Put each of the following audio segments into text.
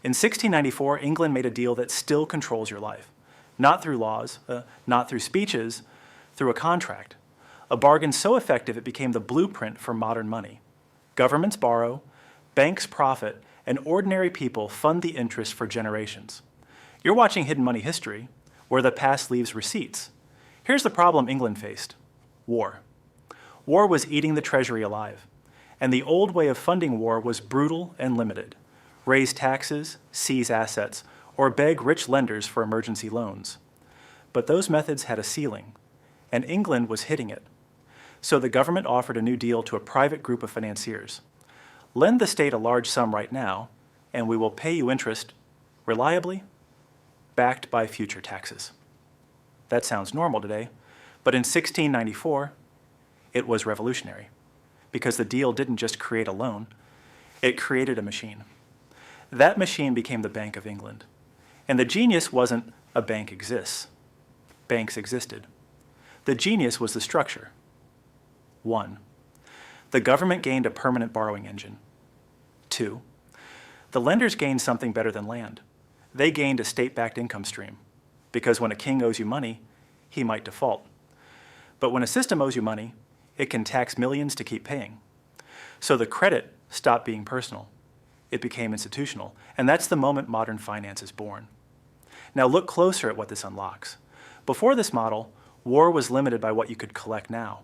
In 1694, England made a deal that still controls your life. Not through laws, not through speeches, through a contract. A bargain so effective it became the blueprint for modern money. Governments borrow, banks profit, and ordinary people fund the interest for generations. You're watching Hidden Money History, where the past leaves receipts. Here's the problem England faced: war. War was eating the treasury alive, and the old way of funding war was brutal and limited. Raise taxes, seize assets, or beg rich lenders for emergency loans. But those methods had a ceiling, and England was hitting it. So the government offered a new deal to a private group of financiers. Lend the state a large sum right now, and we will pay you interest reliably, backed by future taxes. That sounds normal today, but in 1694, it was revolutionary, because the deal didn't just create a loan, it created a machine. That machine became the Bank of England. And the genius wasn't a bank exists. Banks existed. The genius was the structure. 1. The government gained a permanent borrowing engine. 2. The lenders gained something better than land. They gained a state-backed income stream, because when a king owes you money, he might default. But when a system owes you money, it can tax millions to keep paying. So the credit stopped being personal. It became institutional, and that's the moment modern finance is born. Now look closer at what this unlocks. Before this model, war was limited by what you could collect now.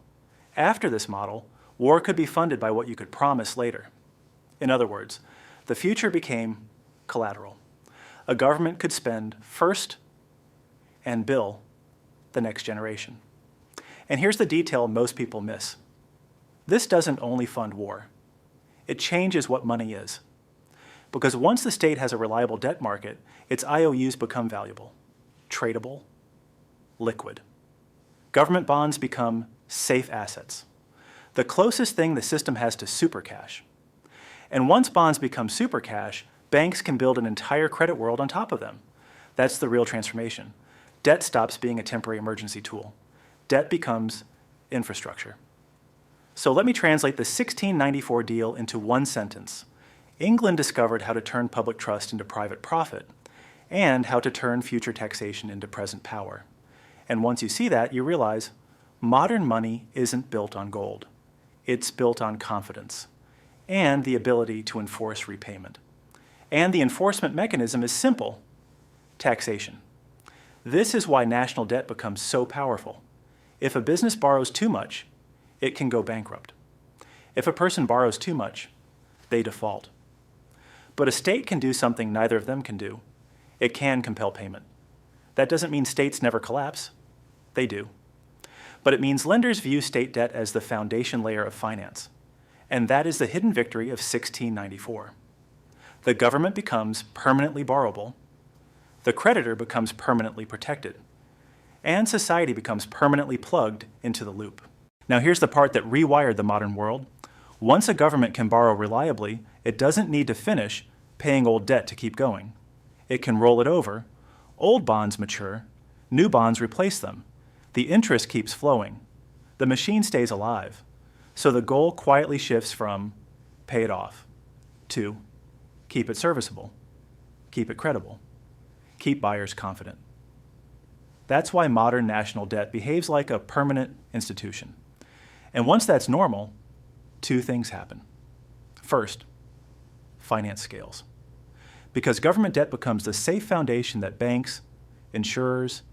After this model, war could be funded by what you could promise later. In other words, the future became collateral. A government could spend first and bill the next generation. And here's the detail most people miss. This doesn't only fund war. It changes what money is. Because once the state has a reliable debt market, its IOUs become valuable, tradable, liquid. Government bonds become safe assets, the closest thing the system has to super cash. And once bonds become super cash, banks can build an entire credit world on top of them. That's the real transformation. Debt stops being a temporary emergency tool. Debt becomes infrastructure. So let me translate the 1694 deal into one sentence. England discovered how to turn public trust into private profit, and how to turn future taxation into present power. And once you see that, you realize modern money isn't built on gold. It's built on confidence, and the ability to enforce repayment. And the enforcement mechanism is simple: taxation. This is why national debt becomes so powerful. If a business borrows too much, it can go bankrupt. If a person borrows too much, they default. But a state can do something neither of them can do. It can compel payment. That doesn't mean states never collapse. They do. But it means lenders view state debt as the foundation layer of finance. And that is the hidden victory of 1694. The government becomes permanently borrowable. The creditor becomes permanently protected. And society becomes permanently plugged into the loop. Now here's the part that rewired the modern world. Once a government can borrow reliably, it doesn't need to finish paying old debt to keep going. It can roll it over, old bonds mature, new bonds replace them. The interest keeps flowing. The machine stays alive. So the goal quietly shifts from pay it off to keep it serviceable, keep it credible, keep buyers confident. That's why modern national debt behaves like a permanent institution. And once that's normal, two things happen. First, finance scales. Because government debt becomes the safe foundation that banks, insurers,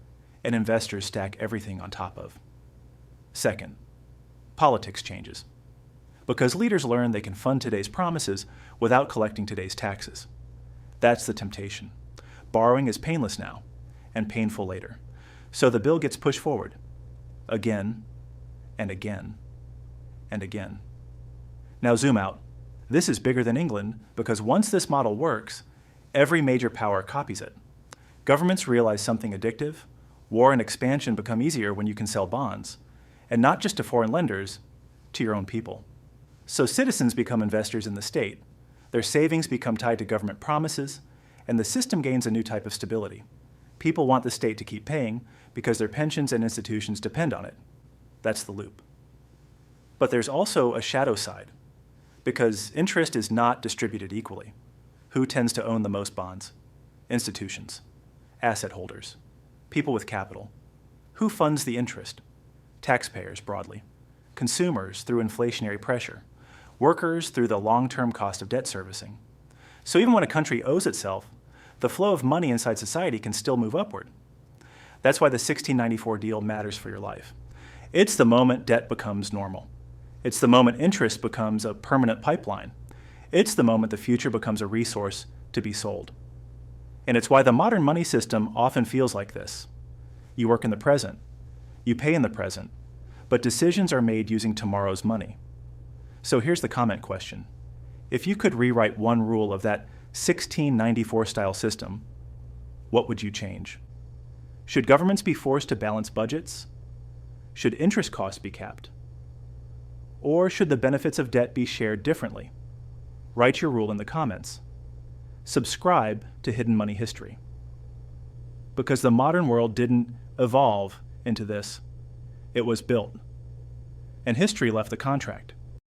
and investors stack everything on top of. Second, politics changes. Because leaders learn they can fund today's promises without collecting today's taxes. That's the temptation. Borrowing is painless now, and painful later. So the bill gets pushed forward, again, and again, and again. Now zoom out. This is bigger than England, because once this model works, every major power copies it. Governments realize something addictive. War and expansion become easier when you can sell bonds, and not just to foreign lenders, to your own people. So citizens become investors in the state. Their savings become tied to government promises, and the system gains a new type of stability. People want the state to keep paying because their pensions and institutions depend on it. That's the loop. But there's also a shadow side, because interest is not distributed equally. Who tends to own the most bonds? Institutions, asset holders, people with capital. Who funds the interest? Taxpayers broadly, consumers through inflationary pressure, workers through the long-term cost of debt servicing. So even when a country owes itself, the flow of money inside society can still move upward. That's why the 1694 deal matters for your life. It's the moment debt becomes normal. It's the moment interest becomes a permanent pipeline. It's the moment the future becomes a resource to be sold. And it's why the modern money system often feels like this. You work in the present, you pay in the present, but decisions are made using tomorrow's money. So here's the comment question. If you could rewrite one rule of that 1694 style system, what would you change? Should governments be forced to balance budgets? Should interest costs be capped? Or should the benefits of debt be shared differently? Write your rule in the comments. Subscribe to Hidden Money History. Because the modern world didn't evolve into this, it was built. And history left the contract.